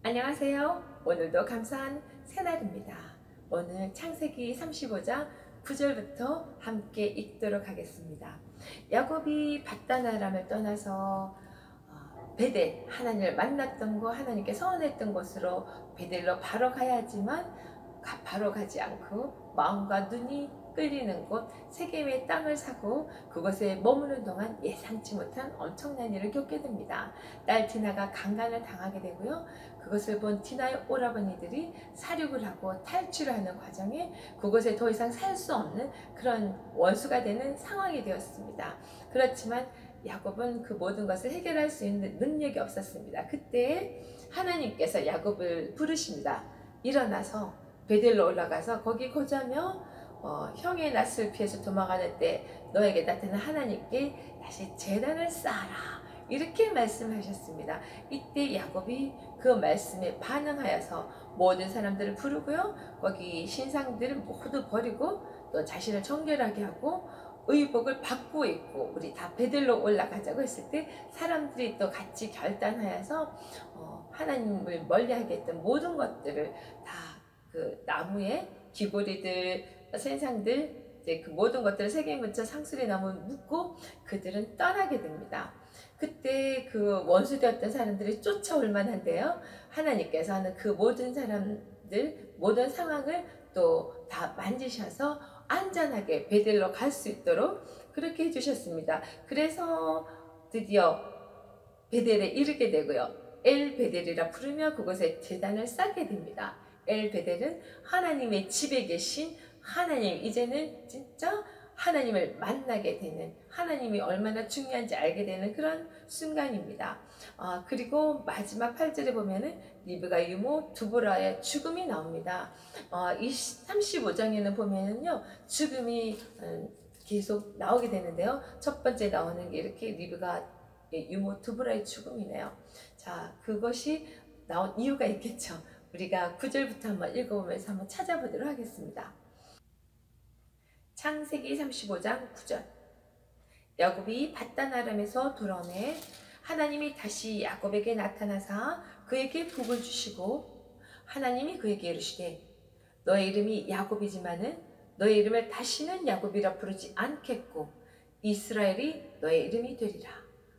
안녕하세요. 오늘도 감사한 새날입니다. 오늘 창세기 35장 9절부터 함께 읽도록 하겠습니다. 야곱이 밧단 아람을 떠나서 베델, 하나님을 만났던 곳, 하나님께 서원했던 곳으로 베델로 바로 가야 하지만 바로 가지 않고 마음과 눈이 끌리는 곳 세겜의 땅을 사고 그곳에 머무는 동안 예상치 못한 엄청난 일을 겪게 됩니다. 딸 디나가 강간을 당하게 되고요. 그것을 본 디나의 오라버니들이 사륙을 하고 탈출을 하는 과정에 그곳에 더 이상 살 수 없는 그런 원수가 되는 상황이 되었습니다. 그렇지만 야곱은 그 모든 것을 해결할 수 있는 능력이 없었습니다. 그때 하나님께서 야곱을 부르십니다. 일어나서 베델로 올라가서 거기 거주하며 형의 낯을 피해서 도망가는 때 너에게 나타난 하나님께 다시 제단을 쌓아라, 이렇게 말씀하셨습니다. 이때 야곱이 그 말씀에 반응하여서 모든 사람들을 부르고요, 거기 신상들을 모두 버리고 또 자신을 정결하게 하고 의복을 받고 있고 우리 다 베들로 올라가자고 했을 때 사람들이 또 같이 결단하여서 하나님을 멀리하게 했던 모든 것들을 다 그 나무에 귀고리들, 생상들, 이제 그 모든 것들을 세겜 근처 상수리 나무에 묶고 그들은 떠나게 됩니다. 그때 그 원수되었던 사람들이 쫓아올 만한데요, 하나님께서는 그 모든 사람들, 모든 상황을 또 다 만지셔서 안전하게 베델로 갈 수 있도록 그렇게 해주셨습니다. 그래서 드디어 베델에 이르게 되고요, 엘 베델이라 부르며 그곳에 제단을 쌓게 됩니다. 엘 베델은 하나님의 집에 계신 하나님, 이제는 진짜 하나님을 만나게 되는, 하나님이 얼마나 중요한지 알게 되는 그런 순간입니다. 그리고 마지막 8절에 보면은 리브가 유모 두보라의 죽음이 나옵니다. 이 35장에는 보면은요, 죽음이 계속 나오게 되는데요. 첫 번째 나오는 게 이렇게 리브가 유모 두보라의 죽음이네요. 자, 그것이 나온 이유가 있겠죠. 우리가 9절부터 한번 읽어보면서 한번 찾아보도록 하겠습니다. 창세기 35장 9절. 야곱이 밧단 아람에서 돌아오매 하나님이 다시 야곱에게 나타나사 그에게 복을 주시고 하나님이 그에게 이르시되 너의 이름이 야곱이지만은 너의 이름을 다시는 야곱이라 부르지 않겠고 이스라엘이 너의 이름이 되리라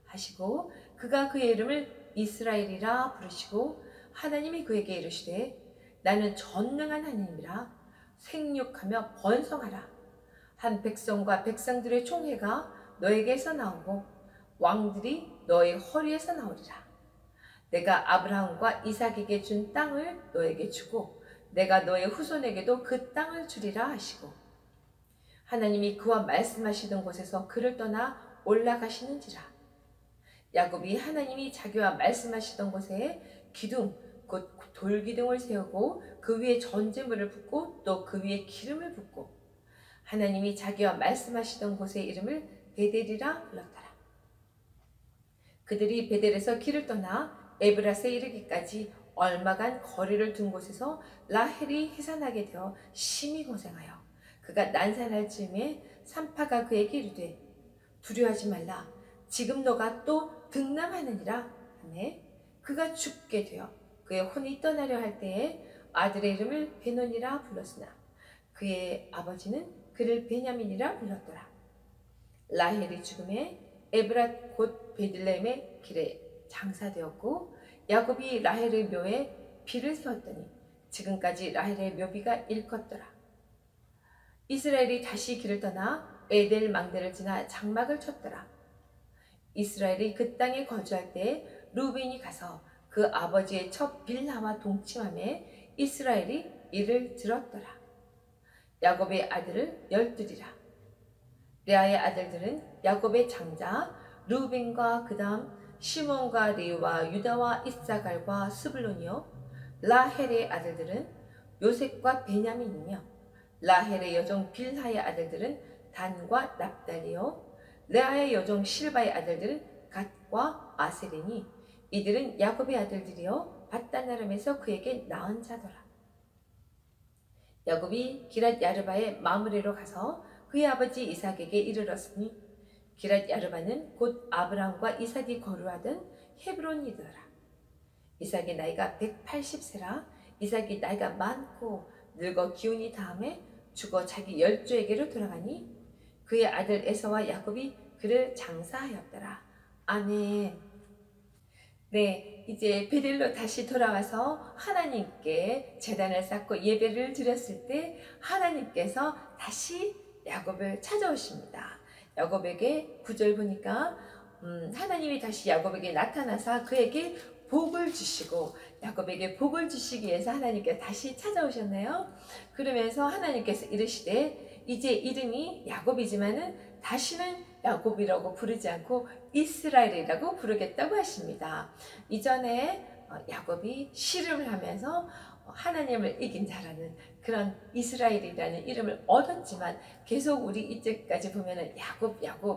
하시고 그가 그의 이름을 이스라엘이라 부르시고 하나님이 그에게 이르시되 나는 전능한 하나님이라 생육하며 번성하라. 한 백성과 백성들의 총회가 너에게서 나오고 왕들이 너의 허리에서 나오리라. 내가 아브라함과 이삭에게 준 땅을 너에게 주고 내가 너의 후손에게도 그 땅을 주리라 하시고 하나님이 그와 말씀하시던 곳에서 그를 떠나 올라가시는지라. 야곱이 하나님이 자기와 말씀하시던 곳에 기둥 곧 돌기둥을 세우고 그 위에 전제물을 붓고 또 그 위에 기름을 붓고 하나님이 자기와 말씀하시던 곳의 이름을 베델이라 불렀더라. 그들이 베델에서 길을 떠나 에브라스에 이르기까지 얼마간 거리를 둔 곳에서 라헬이 해산하게 되어 심히 고생하여 그가 난산할 즈음에 산파가 그에게 이르되 두려워하지 말라, 지금 너가 또 등남하느니라 하매 그가 죽게 되어 그의 혼이 떠나려 할 때에 아들의 이름을 베논이라 불렀으나 그의 아버지는 그를 베냐민이라 불렀더라. 라헬이 죽음에 에브랏 곧 베들레헴의 길에 장사되었고 야곱이 라헬의 묘에 비를 세웠더니 지금까지 라헬의 묘비가 일컫더라. 이스라엘이 다시 길을 떠나 에델 망대를 지나 장막을 쳤더라. 이스라엘이 그 땅에 거주할 때 루벤이 가서 그 아버지의 첫 빌하와 동침하며 이스라엘이 이를 들었더라. 야곱의 아들을 12이라. 레아의 아들들은 야곱의 장자 루벤과 그 다음 시몬과 레위와 유다와 이사갈과 스불론이요. 라헬의 아들들은 요셉과 베냐민이며 라헬의 여종 빌하의 아들들은 단과 납달이요. 레아의 여종 실바의 아들들은 갓과 아셀이니 이들은 야곱의 아들들이요 밧단 아람에서 그에게 낳은 자더라. 야곱이 기랏 야르바의 마므레로 가서 그의 아버지 이삭에게 이르렀으니 기랏 야르바는 곧 아브라함과 이삭이 거류하던 헤브론이더라. 이삭의 나이가 180세라. 이삭이 나이가 많고 늙어 기운이 다음에 죽어 자기 열조에게로 돌아가니 그의 아들 에서와 야곱이 그를 장사하였더라. 아멘. 네, 이제 베델로 다시 돌아와서 하나님께 제단을 쌓고 예배를 드렸을 때 하나님께서 다시 야곱을 찾아오십니다. 야곱에게 9절 보니까 하나님이 다시 야곱에게 나타나서 그에게 복을 주시고 야곱에게 복을 주시기 위해서 하나님께서 다시 찾아오셨네요. 그러면서 하나님께서 이르시되 이제 이름이 야곱이지만은 다시는 야곱이라고 부르지 않고 이스라엘이라고 부르겠다고 하십니다. 이전에 야곱이 씨름을 하면서 하나님을 이긴 자라는 그런 이스라엘이라는 이름을 얻었지만 계속 우리 이때까지 보면은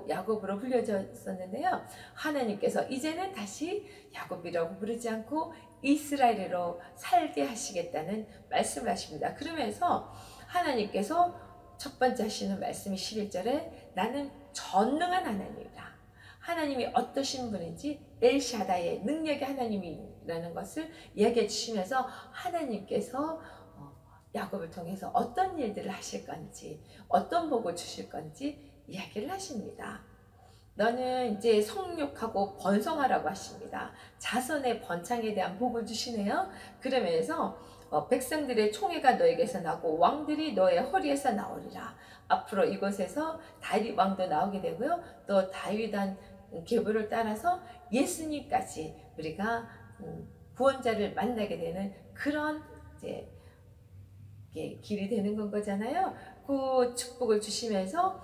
야곱으로 불려졌었는데요. 하나님께서 이제는 다시 야곱이라고 부르지 않고 이스라엘로 살게 하시겠다는 말씀을 하십니다. 그러면서 하나님께서 첫 번째 하시는 말씀이 11절에 나는 전능한 하나님이라. 하나님이 어떠신 분인지 엘샤다의 능력의 하나님이라는 것을 이야기해 주시면서 하나님께서 야곱을 통해서 어떤 일들을 하실 건지 어떤 복을 주실 건지 이야기를 하십니다. 너는 이제 성육하고 번성하라고 하십니다. 자손의 번창에 대한 복을 주시네요. 그러면서 백성들의 총회가 너에게서 나고 왕들이 너의 허리에서 나오리라. 앞으로 이곳에서 다윗 왕도 나오게 되고요. 또 다윗한 계보를 따라서 예수님까지 우리가 구원자를 만나게 되는 그런 이제 길이 되는 건 거잖아요. 그 축복을 주시면서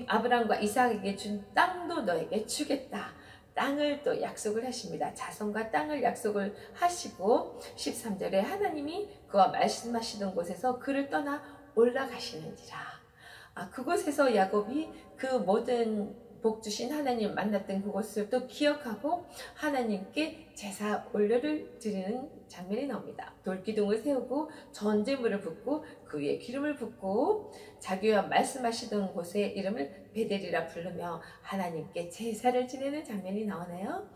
아브라함과 이삭에게 준 땅도 너에게 주겠다. 땅을 또 약속을 하십니다. 자손과 땅을 약속을 하시고 13절에 하나님이 그와 말씀하시던 곳에서 그를 떠나 올라가시는지라. 그곳에서 야곱이 그 모든 복 주신 하나님 만났던 그곳을 또 기억하고 하나님께 제사 올려를 드리는 장면이 나옵니다. 돌기둥을 세우고 전제물을 붓고 그 위에 기름을 붓고 자기와 말씀하시던 곳의 이름을 베델이라 부르며 하나님께 제사를 지내는 장면이 나오네요.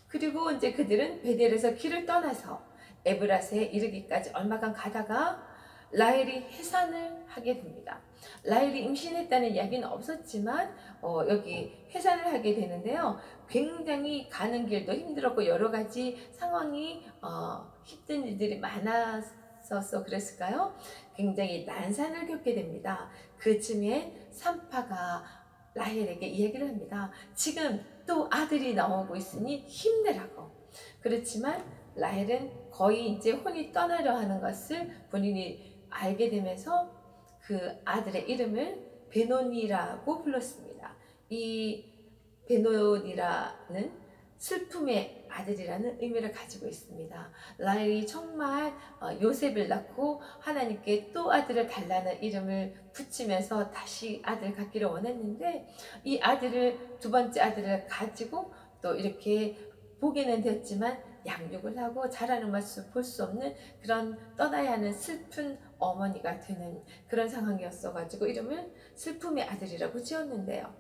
그리고 이제 그들은 베델에서 길을 떠나서 에브라스에 이르기까지 얼마간 가다가 라헬이 해산을 하게 됩니다. 라헬이 임신했다는 이야기는 없었지만 여기 해산을 하게 되는데요. 굉장히 가는 길도 힘들었고 여러 가지 상황이 힘든 일들이 많았어서 그랬을까요? 굉장히 난산을 겪게 됩니다. 그쯤에 산파가 라헬에게 이야기를 합니다. 지금 또 아들이 나오고 있으니 힘내라고. 그렇지만 라헬은 거의 이제 혼이 떠나려 하는 것을 본인이 알게 되면서 그 아들의 이름을 베노니라고 불렀습니다. 이 베노니라는 슬픔의 아들이라는 의미를 가지고 있습니다. 라헬이 정말 요셉을 낳고 하나님께 또 아들을 달라는 이름을 붙이면서 다시 아들을 갖기를 원했는데 이 아들을 두 번째 아들을 가지고 또 이렇게 보게는 되었지만 양육을 하고 자라는 모습을 볼 수 없는 그런 떠나야 하는 슬픈 어머니가 되는 그런 상황이었어가지고 이름을 슬픔의 아들이라고 지었는데요.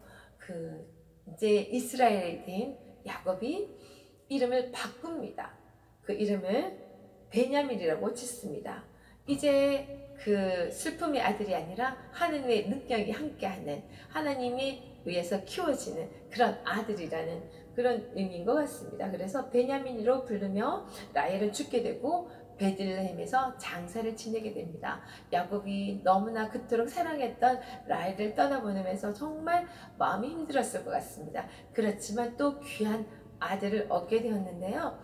이제 이스라엘이 된 야곱이 이름을 바꿉니다. 그 이름을 베냐민이라고 짓습니다. 이제 그 슬픔의 아들이 아니라 하나님의 능력이 함께하는 하나님이 위해서 키워지는 그런 아들이라는 그런 의미인 것 같습니다. 그래서 베냐민으로 부르며 라헬은 죽게 되고 베들레헴에서 장사를 지내게 됩니다. 야곱이 너무나 그토록 사랑했던 라헬을 떠나보내면서 정말 마음이 힘들었을 것 같습니다. 그렇지만 또 귀한 아들을 얻게 되었는데요.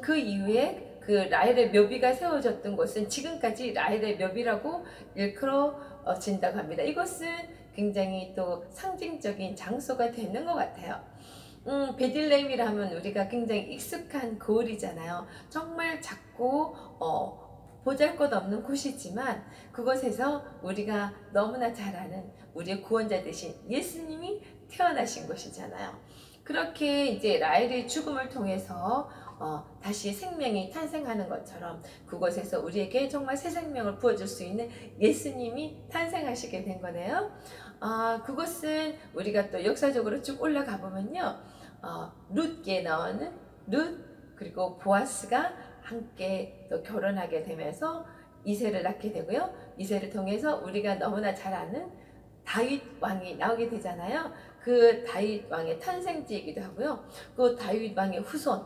그 이후에 그 라헬의 묘비가 세워졌던 곳은 지금까지 라헬의 묘비라고 일컬어진다고 합니다. 이것은 굉장히 또 상징적인 장소가 되는 것 같아요. 베들레헴이라 하면 우리가 굉장히 익숙한 고을이잖아요. 정말 작고 보잘것없는 곳이지만 그곳에서 우리가 너무나 잘 아는 우리의 구원자 되신 예수님이 태어나신 곳이잖아요. 그렇게 이제 라헬의 죽음을 통해서 다시 생명이 탄생하는 것처럼 그곳에서 우리에게 정말 새 생명을 부어줄 수 있는 예수님이 탄생하시게 된 거네요. 그것은 우리가 또 역사적으로 쭉 올라가 보면요. 룻기에 나오는 룻, 그리고 보아스가 함께 또 결혼하게 되면서 이새를 낳게 되고요. 이새를 통해서 우리가 너무나 잘 아는 다윗 왕이 나오게 되잖아요. 그 다윗 왕의 탄생지이기도 하고요. 그 다윗 왕의 후손,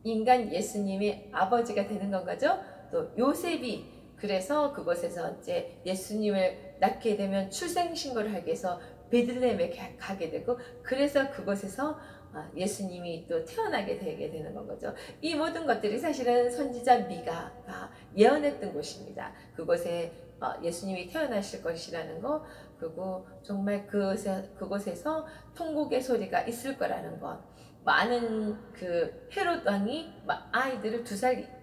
인간 예수님의 아버지가 되는 건 거죠. 또 요셉이 그래서 그곳에서 이제 예수님을 낳게 되면 출생신고를 하기 위해서 베들레헴에 가게 되고, 그래서 그곳에서 예수님이 또 태어나게 되게 되는 건 거죠. 이 모든 것들이 사실은 선지자 미가가 예언했던 곳입니다. 그곳에 예수님이 태어나실 것이라는 거, 그리고 정말 그곳에서 통곡의 소리가 있을 거라는 것, 많은 그 헤롯 왕이 아이들을 2살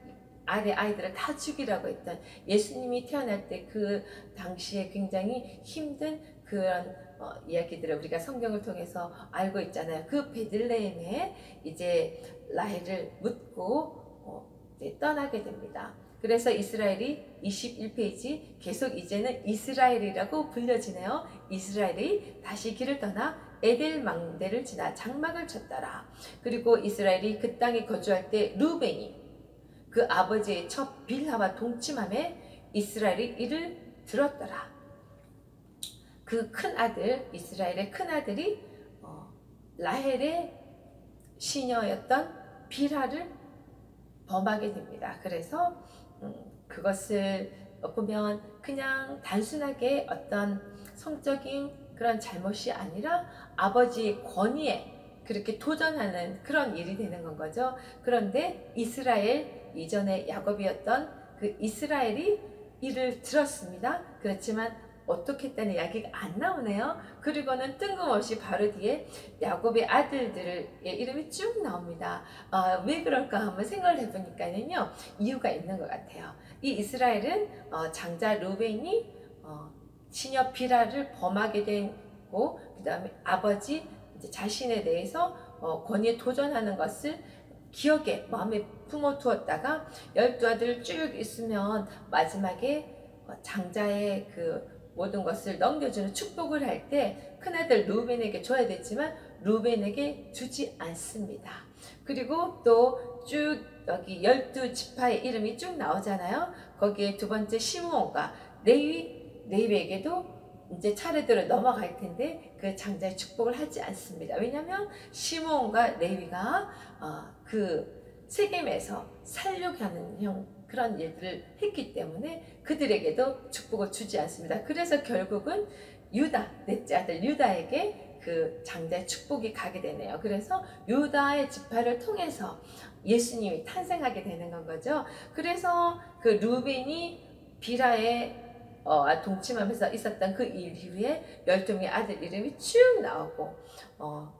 아래 아이들을 다 죽이라고 했던 예수님이 태어날 때 그 당시에 굉장히 힘든 그런 이야기들을 우리가 성경을 통해서 알고 있잖아요. 그 베들레헴에 이제 라헬을 묻고 이제 떠나게 됩니다. 그래서 이스라엘이 21페이지 계속 이제는 이스라엘이라고 불려지네요. 이스라엘이 다시 길을 떠나 에벨 망대를 지나 장막을 쳤더라. 그리고 이스라엘이 그 땅에 거주할 때 루벤이 그 아버지의 첩 빌하와 동침함에 이스라엘이 이를 들었더라. 그 큰 아들, 이스라엘의 큰 아들이 라헬의 시녀였던 빌하를 범하게 됩니다. 그래서 그것을 보면 그냥 단순하게 어떤 성적인 그런 잘못이 아니라 아버지의 권위에 그렇게 도전하는 그런 일이 되는 건 거죠. 그런데 이스라엘, 이전에 야곱이었던 그 이스라엘이 이를 들었습니다. 그렇지만 어떻게 했다는 이야기가 안 나오네요. 그리고는 뜬금없이 바로 뒤에 야곱의 아들들의 이름이 쭉 나옵니다. 왜 그럴까 한번 생각을 해보니까는요, 이유가 있는 것 같아요. 이 이스라엘은 장자 루벤이 시녀 비라를 범하게 되고, 그 다음에 아버지 자신에 대해서 권위에 도전하는 것을 기억에 마음에 품어두었다가 12아들 쭉 있으면 마지막에 장자의 그 모든 것을 넘겨주는 축복을 할 때 큰아들 루벤에게 줘야 됐지만 루벤에게 주지 않습니다. 그리고 또 쭉 여기 12지파의 이름이 쭉 나오잖아요. 거기에 두 번째 시므온과 레위에게도 이제 차례대로 넘어갈 텐데 그 장자의 축복을 하지 않습니다. 왜냐하면 시므온과 레위가 그 세겜에서 살려가는 그런 일들을 했기 때문에 그들에게도 축복을 주지 않습니다. 그래서 결국은 유다, 넷째 아들 유다에게 그 장자의 축복이 가게 되네요. 그래서 유다의 지파를 통해서 예수님이 탄생하게 되는 건 거죠. 그래서 그 루벤이 비라의 동침하면서 있었던 그 일 이후에 12명의 아들 이름이 쭉 나오고,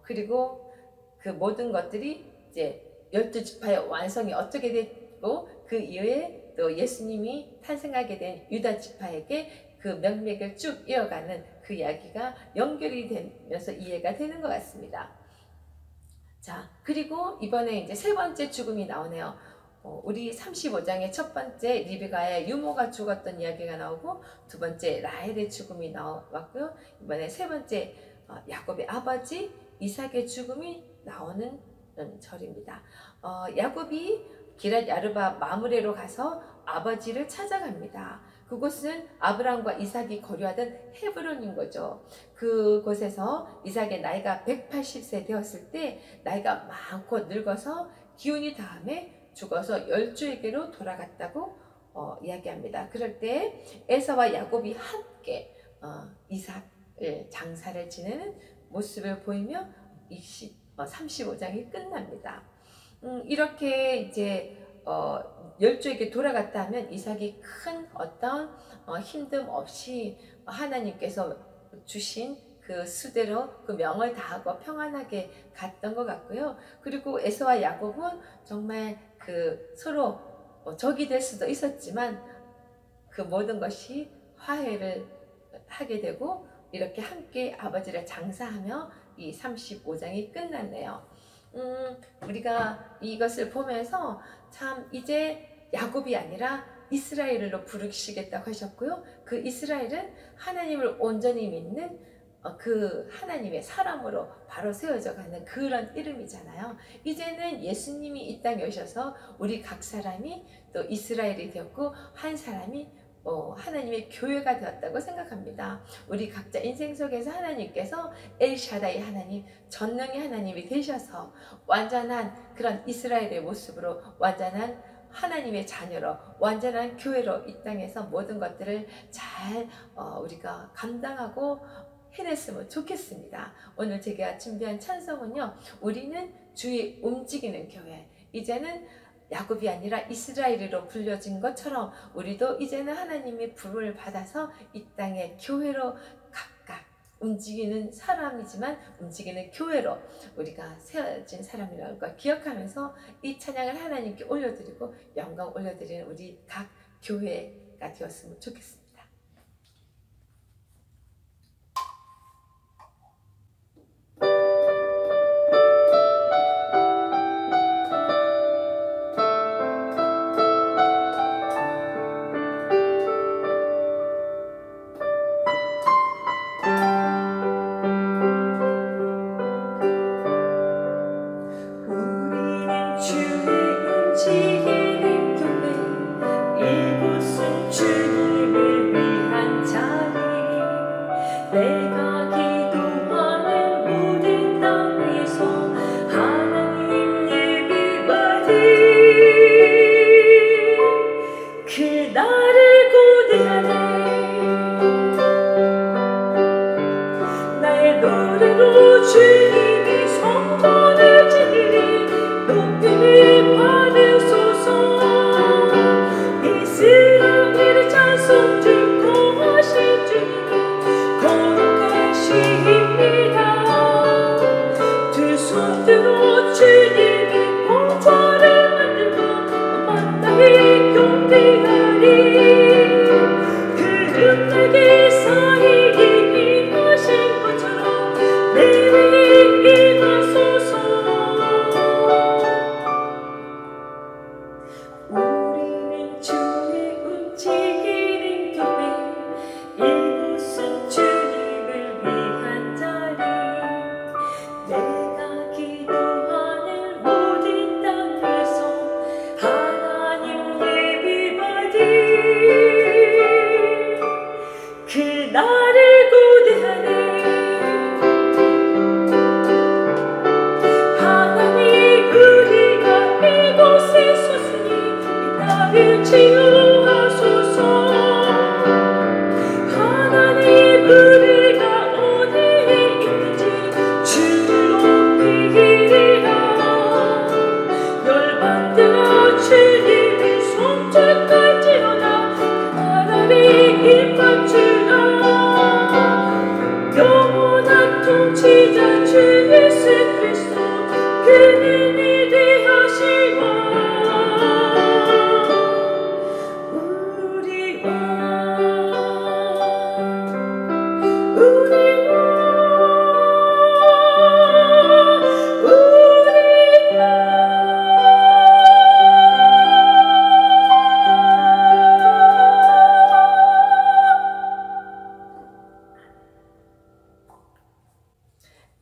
그리고 그 모든 것들이 이제 12지파의 완성이 어떻게 됐고, 그 이후에 또 예수님이 탄생하게 된 유다 지파에게 그 명맥을 쭉 이어가는 그 이야기가 연결이 되면서 이해가 되는 것 같습니다. 자, 그리고 이번에 이제 세 번째 죽음이 나오네요. 우리 35장의 첫 번째 리브가의 유모가 죽었던 이야기가 나오고, 두 번째 라헬의 죽음이 나왔고요. 이번에 세 번째 야곱의 아버지 이삭의 죽음이 나오는 절입니다. 야곱이 기럇 야르바 마므레로 가서 아버지를 찾아갑니다. 그곳은 아브라함과 이삭이 거류하던 헤브론인 거죠. 그곳에서 이삭의 나이가 180세 되었을 때 나이가 많고 늙어서 기운이 다음에 죽어서 열조에게로 돌아갔다고 이야기합니다. 그럴 때 에서와 야곱이 함께 이삭을 장사를 지내는 모습을 보이며 35장이 끝납니다. 이렇게 이제 열조에게 돌아갔다 하면 이삭이 큰 어떤 힘듦 없이 하나님께서 주신 그 수대로 그 명을 다하고 평안하게 갔던 것 같고요. 그리고 에서와 야곱은 정말 그 서로 적이 될 수도 있었지만 그 모든 것이 화해를 하게 되고 이렇게 함께 아버지를 장사하며 이 35장이 끝났네요. 우리가 이것을 보면서 참 이제 야곱이 아니라 이스라엘로 부르시겠다고 하셨고요. 그 이스라엘은 하나님을 온전히 믿는 그 하나님의 사람으로 바로 세워져 가는 그런 이름이잖아요. 이제는 예수님이 이 땅에 오셔서 우리 각 사람이 또 이스라엘이 되었고 한 사람이 하나님의 교회가 되었다고 생각합니다. 우리 각자 인생 속에서 하나님께서 엘샤다이 하나님, 전능의 하나님이 되셔서 완전한 그런 이스라엘의 모습으로 완전한 하나님의 자녀로 완전한 교회로 이 땅에서 모든 것들을 잘 우리가 감당하고 해냈으면 좋겠습니다. 오늘 제가 준비한 찬송은요, 우리는 주의 움직이는 교회. 이제는 야곱이 아니라 이스라엘이로 불려진 것처럼 우리도 이제는 하나님의 부름을 받아서 이 땅의 교회로 각각 움직이는 사람이지만 움직이는 교회로 우리가 세워진 사람이라는 걸 기억하면서 이 찬양을 하나님께 올려드리고 영광 올려드리는 우리 각 교회가 되었으면 좋겠습니다.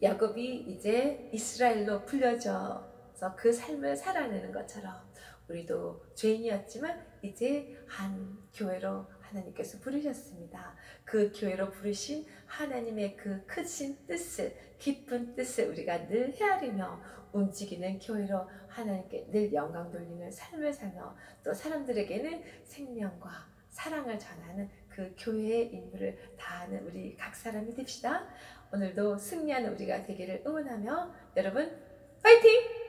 야곱이 이제 이스라엘로 불려져서 그 삶을 살아내는 것처럼 우리도 죄인이었지만 이제 한 교회로 하나님께서 부르셨습니다. 그 교회로 부르신 하나님의 그 크신 뜻을, 깊은 뜻을 우리가 늘 헤아리며 움직이는 교회로 하나님께 늘 영광 돌리는 삶을 살며 또 사람들에게는 생명과 사랑을 전하는 그 교회의 임무를 다하는 우리 각 사람이 됩시다. 오늘도 승리하는 우리가 되기를 응원하며 여러분 파이팅!